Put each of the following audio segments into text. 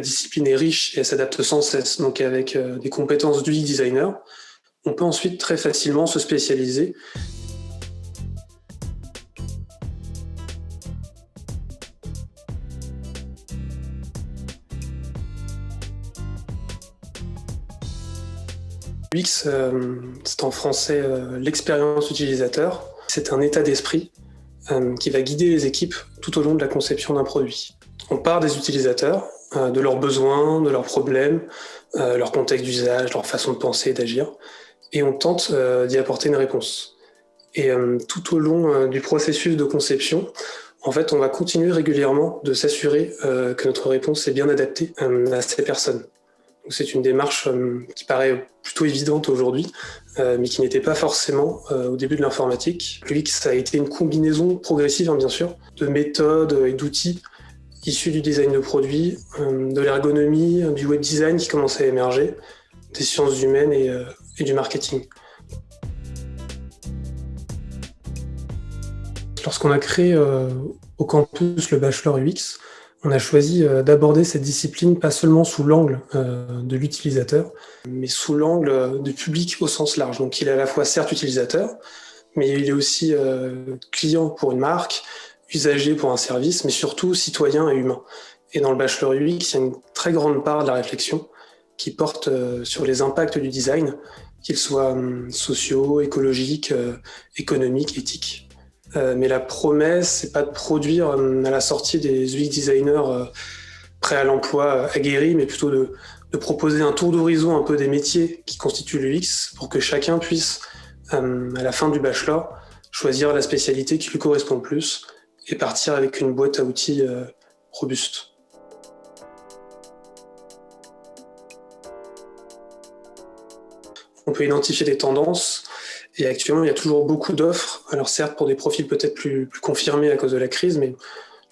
la discipline est riche et elle s'adapte sans cesse, donc avec des compétences d'UX designer, on peut ensuite très facilement se spécialiser. UX, c'est en français l'expérience utilisateur. C'est un état d'esprit qui va guider les équipes tout au long de la conception d'un produit. On part des utilisateurs, de leurs besoins, de leurs problèmes, leur contexte d'usage, leur façon de penser et d'agir, et on tente d'y apporter une réponse. Et tout au long du processus de conception, en fait, on va continuer régulièrement de s'assurer que notre réponse est bien adaptée à ces personnes. Donc c'est une démarche qui paraît plutôt évidente aujourd'hui, mais qui n'était pas forcément au début de l'informatique. L'UX, ça a été une combinaison progressive, bien sûr, de méthodes et d'outils issus du design de produits, de l'ergonomie, du web design qui commençait à émerger, des sciences humaines et du marketing. Lorsqu'on a créé au campus le bachelor UX, on a choisi d'aborder cette discipline pas seulement sous l'angle de l'utilisateur, mais sous l'angle du public au sens large. Donc il est à la fois certes utilisateur, mais il est aussi client pour une marque, usager pour un service, mais surtout citoyen et humain. Et dans le bachelor UX, il y a une très grande part de la réflexion qui porte sur les impacts du design, qu'ils soient sociaux, écologiques, économiques, éthiques. Mais la promesse, c'est pas de produire à la sortie des UX designers prêts à l'emploi, aguerris, mais plutôt de proposer un tour d'horizon un peu des métiers qui constituent l'UX pour que chacun puisse, à la fin du bachelor, choisir la spécialité qui lui correspond le plus et partir avec une boîte à outils robuste. On peut identifier des tendances. Et actuellement, il y a toujours beaucoup d'offres. Alors certes, pour des profils peut-être plus confirmés à cause de la crise, mais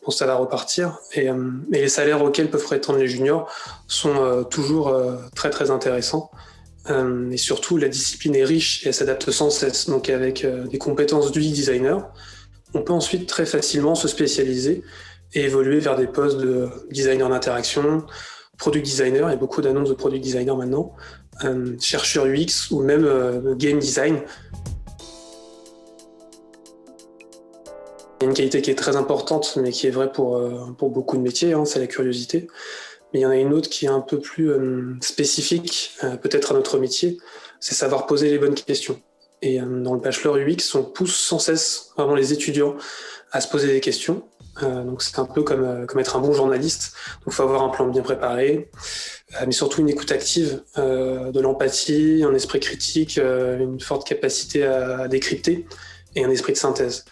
bon, ça va repartir. Et les salaires auxquels peuvent prétendre les juniors sont toujours très très intéressants. Et surtout, la discipline est riche et elle s'adapte sans cesse. Donc avec des compétences d'UX designer, on peut ensuite très facilement se spécialiser et évoluer vers des postes de designer d'interaction, product designer. Il y a beaucoup d'annonces de product designer maintenant. Chercheur UX ou même game design. Il y a une qualité qui est très importante, mais qui est vraie pour beaucoup de métiers, c'est la curiosité. Mais il y en a une autre qui est un peu plus spécifique, peut-être à notre métier, c'est savoir poser les bonnes questions. Et dans le bachelor UX, on pousse sans cesse vraiment les étudiants à se poser des questions. Donc c'est un peu comme être un bon journaliste. Donc il faut avoir un plan bien préparé, mais surtout une écoute active, de l'empathie, un esprit critique, une forte capacité à décrypter et un esprit de synthèse.